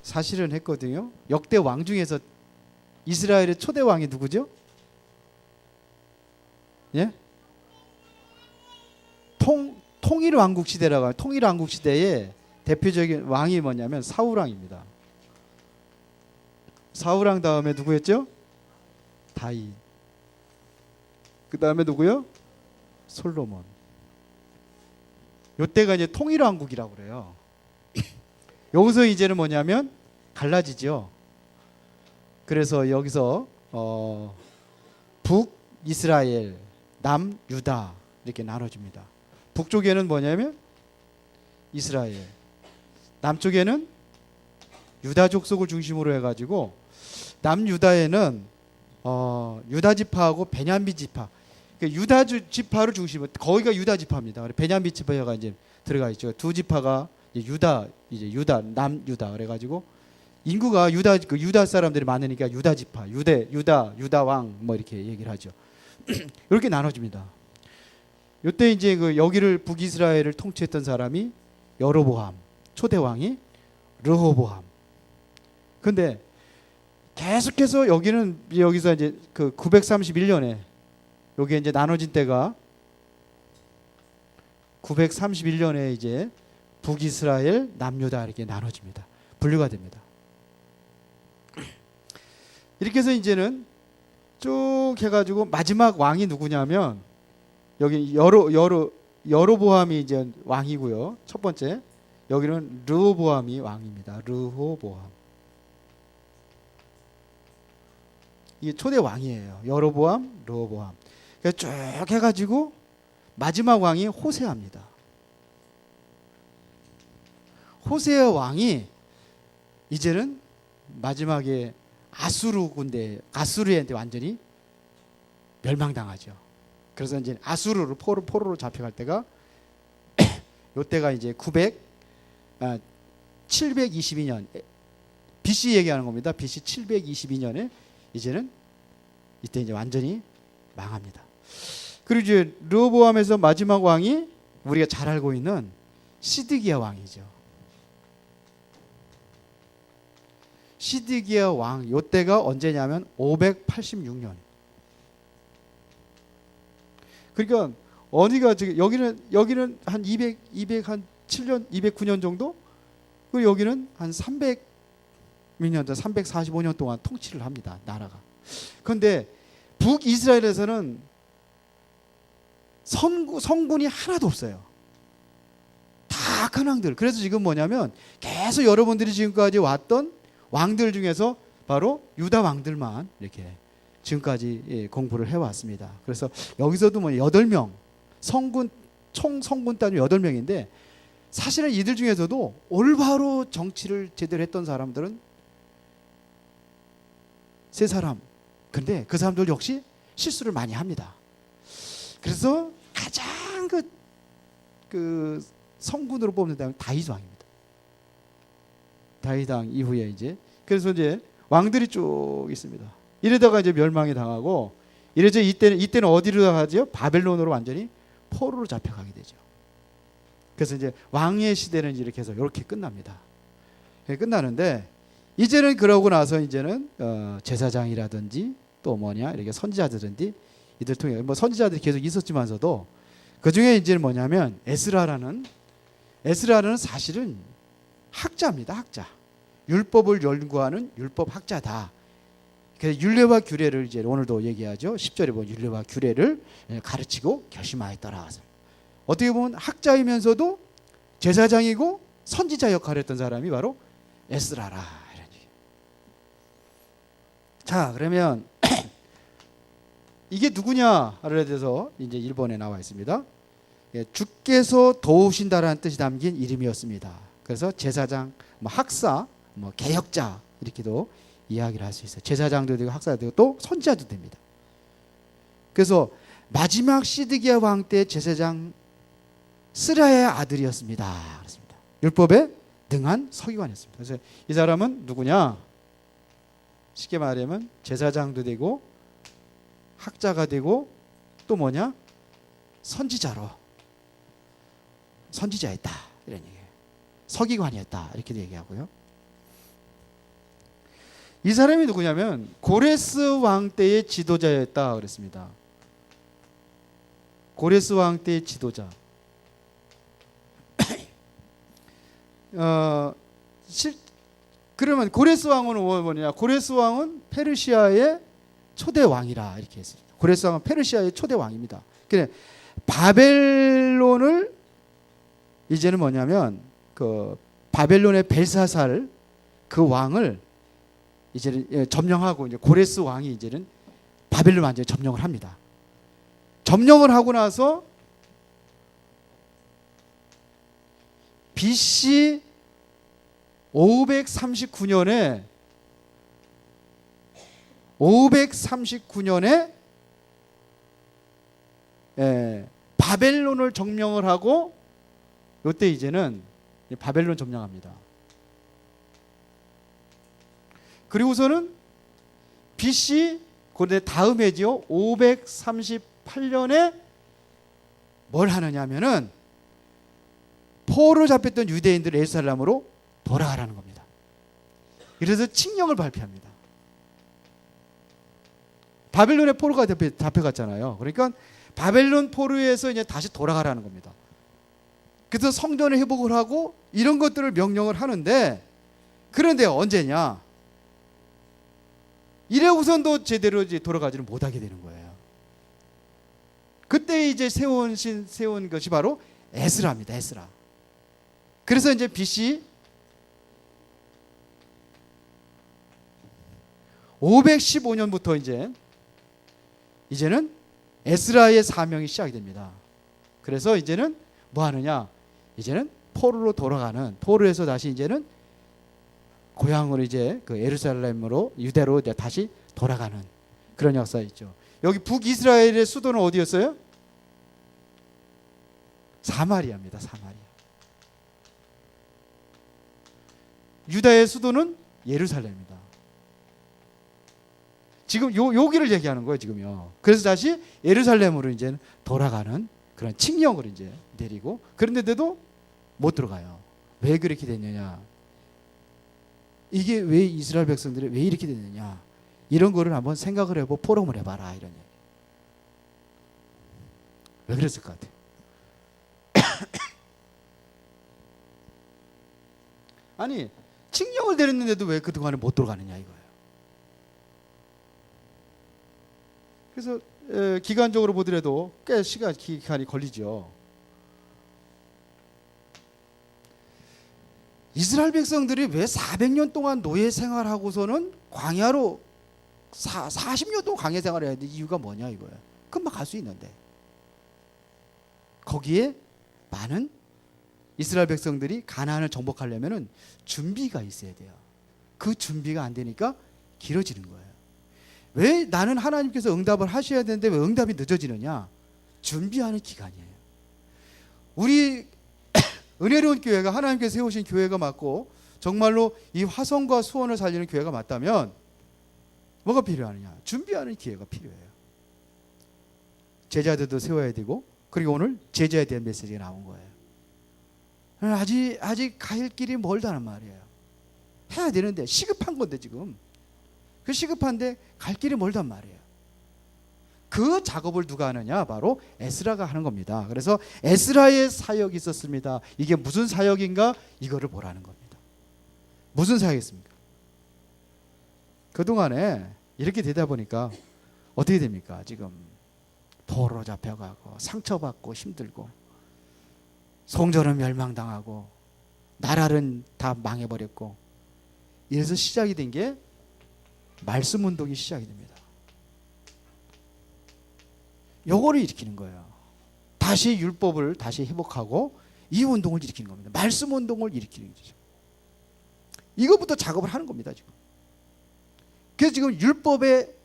사실은 했거든요. 역대 왕 중에서 이스라엘의 초대 왕이 누구죠? 예? 통일 왕국 시대라고 하요. 통일 왕국 시대의 대표적인 왕이 뭐냐면 사울 왕입니다. 사울 왕 다음에 누구였죠? 다윗. 그 다음에 누구요? 솔로몬. 요때가 이제 통일 왕국이라고 그래요. 여기서 이제는 뭐냐면 갈라지죠. 그래서 여기서 북 이스라엘, 남 유다 이렇게 나눠집니다. 북쪽에는 뭐냐면 이스라엘, 남쪽에는 유다 족속을 중심으로 해가지고 남유다에는 유다 지파하고 베냐민 지파, 그러니까 유다 지파를 중심으로 거기가 유다 지파입니다. 베냐민 지파가 이제 들어가 있죠. 두 지파가 유다, 이제 유다, 남유다 그래가지고 인구가 유다 사람들이 많으니까 유다 지파, 유다 왕 뭐 이렇게 얘기를 하죠. 이렇게 나눠집니다. 이때 이제 여기를 북이스라엘을 통치했던 사람이 여로보암, 초대 왕이 르호보암. 근데 계속해서 여기서 이제 931년에 여기 이제 나눠진 때가 931년에 이제 북이스라엘, 남유다 이렇게 나눠집니다. 분류가 됩니다. 이렇게 해서 이제는 쭉 해가지고 마지막 왕이 누구냐면 여기 여로보암이 이제 왕이고요. 첫 번째 여기는 르호보암이 왕입니다. 르호보암. 이게 초대 왕이에요. 여로보암, 르호보암. 쭉 해가지고 마지막 왕이 호세아입니다. 호세아 왕이 이제는 마지막에 아수르한테 완전히 멸망당하죠. 그래서 이제 아수르로 포로로 잡혀갈 때가 요때가 이제 722년 BC 얘기하는 겁니다. BC 722년에 이제는 이때 이제 완전히 망합니다. 그리고 이제 르호보암에서 마지막 왕이 우리가 잘 알고 있는 시드기야 왕이죠. 시드기야 왕 요때가 언제냐면 586년. 그러니까 어디가 지금 여기는 한 207년, 209년 정도? 그리고 여기는 한 300몇 년, 345년 동안 통치를 합니다. 나라가. 그런데 북이스라엘에서는 성군이 하나도 없어요. 다 큰 왕들. 그래서 지금 뭐냐면 계속 여러분들이 지금까지 왔던 왕들 중에서 바로 유다 왕들만 이렇게 지금까지 공부를 해왔습니다. 그래서 여기서도 뭐 8명, 총 성군 따지면 8명인데 사실은 이들 중에서도 올바로 정치를 제대로 했던 사람들은 3사람. 근데 그 사람들 역시 실수를 많이 합니다. 그래서 가장 그 성군으로 뽑는다면 다윗 왕입니다. 다윗 왕 이후에 이제 그래서 이제 왕들이 쭉 있습니다. 이러다가 이제 멸망이 당하고 이래서 이때는 어디로 가죠? 바벨론으로 완전히 포로로 잡혀가게 되죠. 그래서 이제 왕의 시대는 이렇게 해서 이렇게 끝납니다. 끝나는데 이제는 그러고 나서 이제는 제사장이라든지 또 뭐냐 이렇게 선지자들인지 이들 통해 뭐 선지자들이 계속 있었지만서도 그 중에 이제는 뭐냐면 에스라라는 사실은 학자입니다. 학자. 율법을 연구하는 율법 학자다. 그래서 율례와 규례를 이제 오늘도 얘기하죠. 10절에 보면 율례와 규례를 가르치고 결심하였더라. 어떻게 보면 학자이면서도 제사장이고 선지자 역할을 했던 사람이 바로 에스라라. 이런 얘기. 자, 그러면 이게 누구냐를 대해서 이제 1번에 나와 있습니다. 주께서 도우신다라는 뜻이 담긴 이름이었습니다. 그래서 제사장, 학사, 개혁자 이렇게도 이야기를 할 수 있어요. 제사장도 되고 학사도 되고 또 선지자도 됩니다. 그래서 마지막 시드기야 왕 때 제사장 스라야의 아들이었습니다. 그렇습니다. 율법에 능한 서기관이었습니다. 그래서 이 사람은 누구냐? 쉽게 말하면 제사장도 되고 학자가 되고 또 뭐냐? 선지자였다 이런 얘기예요. 서기관이었다 이렇게도 얘기하고요. 이 사람이 누구냐면 고레스 왕 때의 지도자였다 그랬습니다. 고레스 왕 때의 지도자. 그러면 고레스 왕은 뭐냐? 고레스 왕은 페르시아의 초대 왕이라 이렇게 했습니다. 고레스 왕은 페르시아의 초대 왕입니다. 그래 바벨론을 이제는 뭐냐면 그 바벨론의 벨사살 그 왕을 이제는 점령하고 이제 고레스 왕이 이제는 바벨론 완전히 점령을 합니다. 점령을 하고 나서 BC 539년에 바벨론을 점령을 하고 이때 이제는 바벨론 점령합니다. 그리고서는 BC 그 다음 해지요 538년에 뭘 하느냐면은 포로로 잡혔던 유대인들을 예루살렘으로 돌아가라는 겁니다. 그래서 칙령을 발표합니다. 바벨론의 포로가 잡혀갔잖아요. 그러니까 바벨론 포로에서 이제 다시 돌아가라는 겁니다. 그래서 성전을 회복을 하고 이런 것들을 명령을 하는데 그런데 언제냐? 이래 우선도 제대로 이제 돌아가지는 못하게 되는 거예요. 그때 이제 세운 것이 바로 에스라입니다. 에스라. 그래서 이제 BC 515년부터 이제는 에스라의 사명이 시작이 됩니다. 그래서 이제는 뭐 하느냐? 이제는 포로로 돌아가는, 포로에서 다시 이제는 고향으로 이제 그 예루살렘으로 유대로 이제 다시 돌아가는 그런 역사가 있죠. 여기 북이스라엘의 수도는 어디였어요? 사마리아입니다. 사마리아. 유다의 수도는 예루살렘입니다. 지금 여기를 얘기하는 거예요, 지금요. 그래서 다시 예루살렘으로 이제 돌아가는 그런 칙령을 이제 내리고 그런데도 못 들어가요. 왜 그렇게 됐느냐? 이게 왜 이스라엘 백성들이 왜 이렇게 됐느냐? 이런 거를 한번 생각을 해보고 포럼을 해봐라 이런 얘기. 왜 그랬을 것 같아요? 아니 칙령을 내렸는데도 왜 그동안에 못 들어가느냐 이거예요. 그래서 기간적으로 보더라도 꽤 기간이 걸리죠. 이스라엘 백성들이 왜 400년 동안 노예 생활하고서는 광야로 40년 동안 광야 생활을 해야 돼? 이유가 뭐냐 이거예요. 금방 갈 수 있는데 거기에 많은 이스라엘 백성들이 가나안을 정복하려면은 준비가 있어야 돼요. 그 준비가 안 되니까 길어지는 거예요. 왜 나는 하나님께서 응답을 하셔야 되는데 왜 응답이 늦어지느냐? 준비하는 기간이에요. 우리 은혜로운 교회가 하나님께서 세우신 교회가 맞고 정말로 이 화성과 수원을 살리는 교회가 맞다면 뭐가 필요하느냐? 준비하는 기회가 필요해요. 제자들도 세워야 되고 그리고 오늘 제자에 대한 메시지가 나온 거예요. 아직 갈 길이 멀다는 말이에요. 해야 되는데 시급한 건데 지금 그 시급한데 갈 길이 멀단 말이에요. 그 작업을 누가 하느냐? 바로 에스라가 하는 겁니다. 그래서 에스라의 사역이 있었습니다. 이게 무슨 사역인가? 이거를 보라는 겁니다. 무슨 사역이었습니까? 그동안에 이렇게 되다 보니까 어떻게 됩니까? 지금 포로로 잡혀가고 상처받고 힘들고 성전은 멸망당하고 나라는 다 망해버렸고 이래서 시작이 된 게 말씀 운동이 시작이 됩니다. 요거를 일으키는 거예요. 다시 율법을 다시 회복하고 이 운동을 일으키는 겁니다. 말씀 운동을 일으키는 거죠. 이것부터 작업을 하는 겁니다. 지금. 그래서 지금 율법에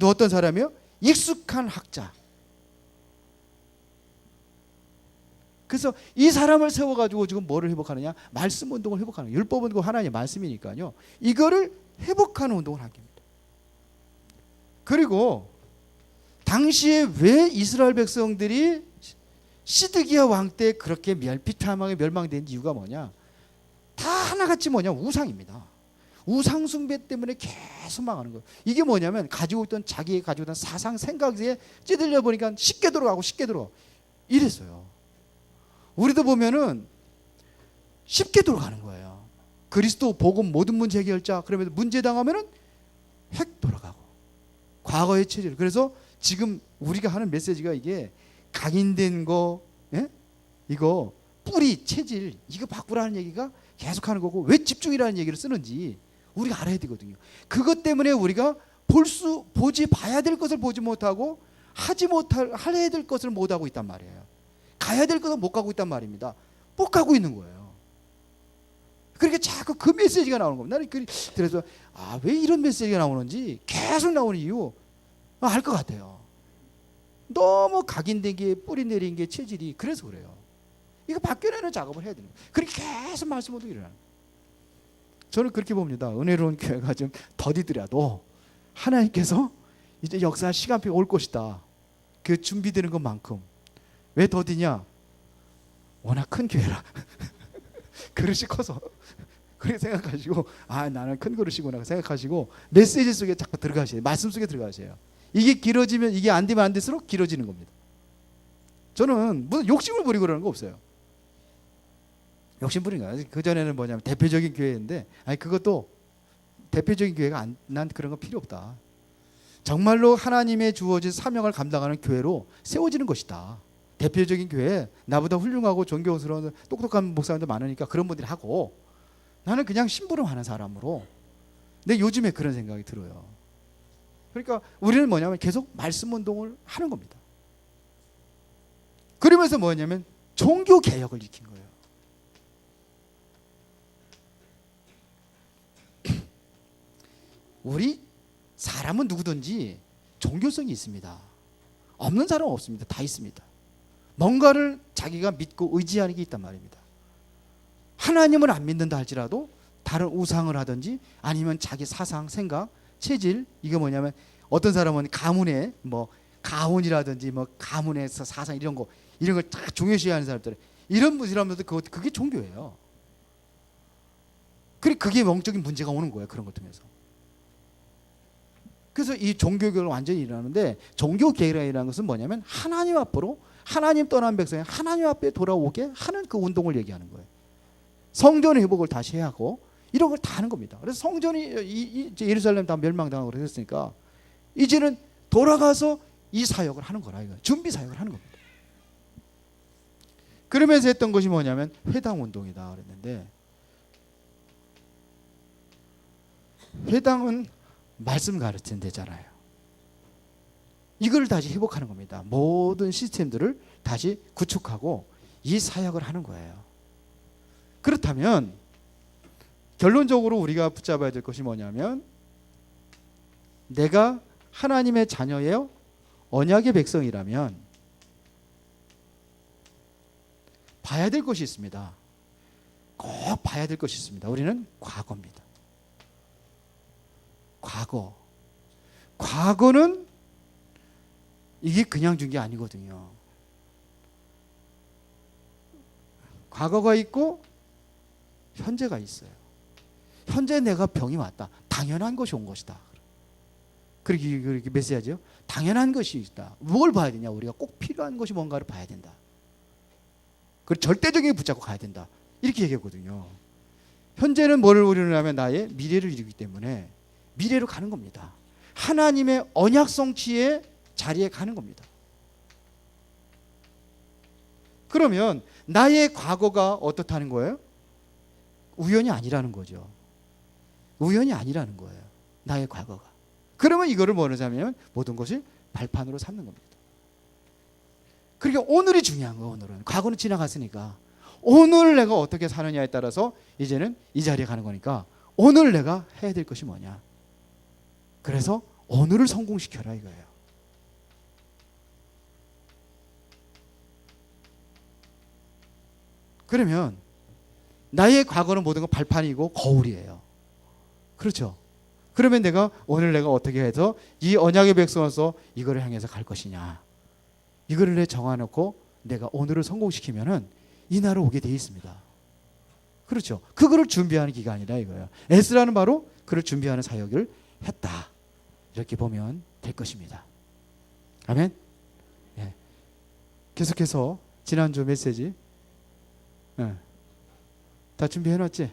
어떤 사람이요? 익숙한 학자. 그래서 이 사람을 세워가지고 지금 뭐를 회복하느냐? 말씀 운동을 회복하는 거예요. 율법 운동 하나님의 말씀이니까요. 이거를 회복하는 운동을 하는 겁니다. 그리고 당시에 왜 이스라엘 백성들이 시드기야 왕 때 그렇게 비참하게 멸망된 이유가 뭐냐? 다 하나같이 뭐냐? 우상입니다. 우상숭배 때문에 계속 망하는 거예요. 이게 뭐냐면 가지고 있던 자기의 가지고 있던 사상 생각에 찌들려 보니까 쉽게 들어가고 쉽게 들어가고 이랬어요. 우리도 보면은 쉽게 돌아가는 거예요. 그리스도 복음 모든 문제 해결자 그러면 문제 당하면은 획 돌아가고 과거의 체질. 그래서 지금 우리가 하는 메시지가 이게 각인된 거, 예? 이거 뿌리 체질 이거 바꾸라는 얘기가 계속하는 거고 왜 집중이라는 얘기를 쓰는지 우리가 알아야 되거든요. 그것 때문에 우리가 보지 봐야 될 것을 보지 못하고 해야 될 것을 못 하고 있단 말이에요. 가야 될 것을 못 가고 있단 말입니다. 못 가고 있는 거예요. 그러니까 자꾸 그 메시지가 나오는 겁니다. 나는 그래서 왜 이런 메시지가 나오는지 계속 나오는 이유 알 것 같아요. 너무 각인된 게 뿌리 내린 게 체질이 그래서 그래요. 이거 바뀌어내는 작업을 해야 되는 거예요. 그렇게 계속 말씀으로 일어나는 거예요. 저는 그렇게 봅니다. 은혜로운 교회가 좀 더디더라도 하나님께서 이제 역사 시간표가 올 것이다. 그 준비되는 것만큼. 왜 더디냐? 워낙 큰 교회라. 그릇이 커서 그렇게 생각하시고 나는 큰 그릇이구나 생각하시고 메시지 속에 자꾸 들어가셔야 돼요. 말씀 속에 들어가셔요. 이게 길어지면 이게 안 되면 안 될수록 길어지는 겁니다. 저는 무슨 욕심을 부리고 그러는 거 없어요. 욕심 부리는 거예요. 그전에는 뭐냐면 대표적인 교회인데 그것도 대표적인 교회가 난 그런 거 필요 없다. 정말로 하나님의 주어진 사명을 감당하는 교회로 세워지는 것이다. 대표적인 교회 나보다 훌륭하고 존경스러운 똑똑한 목사님도 많으니까 그런 분들이 하고 나는 그냥 심부름하는 사람으로. 근데 요즘에 그런 생각이 들어요. 그러니까 우리는 뭐냐면 계속 말씀 운동을 하는 겁니다. 그러면서 뭐냐면 종교 개혁을 일으킨 거예요. 우리 사람은 누구든지 종교성이 있습니다. 없는 사람은 없습니다. 다 있습니다. 뭔가를 자기가 믿고 의지하는 게 있단 말입니다. 하나님을 안 믿는다 할지라도 다른 우상을 하든지 아니면 자기 사상, 생각, 체질 이게 뭐냐면 어떤 사람은 가문에 가훈이라든지 가문에서 사상 이런 걸 다 중요시하는 사람들 이런 사람들도 그게 종교예요. 그게 영적인 문제가 오는 거예요. 그런 것 통해서. 그래서 이 종교개혁을 완전히 일어나는데 종교개혁이라는 것은 뭐냐면 하나님 앞으로 하나님 떠난 백성이 하나님 앞에 돌아오게 하는 그 운동을 얘기하는 거예요. 성전 회복을 다시 해야 하고 이런 걸 다 하는 겁니다. 그래서 성전이 예루살렘 다 멸망당하고 그랬으니까 이제는 돌아가서 이 사역을 하는 거라 이거 준비 사역을 하는 겁니다. 그러면서 했던 것이 뭐냐면 회당 운동이다 그랬는데 회당은 말씀 가르치는 데잖아요. 이걸 다시 회복하는 겁니다. 모든 시스템들을 다시 구축하고 이 사역을 하는 거예요. 그렇다면 결론적으로 우리가 붙잡아야 될 것이 뭐냐면 내가 하나님의 자녀예요? 언약의 백성이라면 봐야 될 것이 있습니다. 꼭 봐야 될 것이 있습니다. 우리는 과거입니다. 과거는 이게 그냥 준 게 아니거든요. 과거가 있고 현재가 있어요. 현재 내가 병이 왔다. 당연한 것이 온 것이다. 그렇게 메시지죠. 당연한 것이 있다. 뭘 봐야 되냐? 우리가 꼭 필요한 것이 뭔가를 봐야 된다. 그걸 절대적인 게 붙잡고 가야 된다. 이렇게 얘기했거든요. 현재는 뭐를 이루냐면 나의 미래를 이루기 때문에 미래로 가는 겁니다. 하나님의 언약 성취의 자리에 가는 겁니다. 그러면 나의 과거가 어떻다는 거예요? 우연이 아니라는 거죠. 우연이 아니라는 거예요. 나의 과거가. 그러면 이거를 뭐를 잡냐면 모든 것을 발판으로 삼는 겁니다. 그러니까 오늘이 중요한 거예요. 오늘은. 과거는 지나갔으니까 오늘 내가 어떻게 사느냐에 따라서 이제는 이 자리에 가는 거니까 오늘 내가 해야 될 것이 뭐냐. 그래서 오늘을 성공시켜라 이거예요. 그러면 나의 과거는 모든 건 발판이고 거울이에요. 그렇죠? 그러면 오늘 내가 어떻게 해서 이 언약의 백성으로서 이거를 향해서 갈 것이냐. 이거를 내 정해놓고 내가 오늘을 성공시키면은 이 날은 오게 돼 있습니다. 그렇죠? 그거를 준비하는 기간이다 이거예요. 에스라는 바로 그를 준비하는 사역을 했다. 이렇게 보면 될 것입니다. 아멘. 예. 계속해서 지난주 메시지 다 준비해 놨지?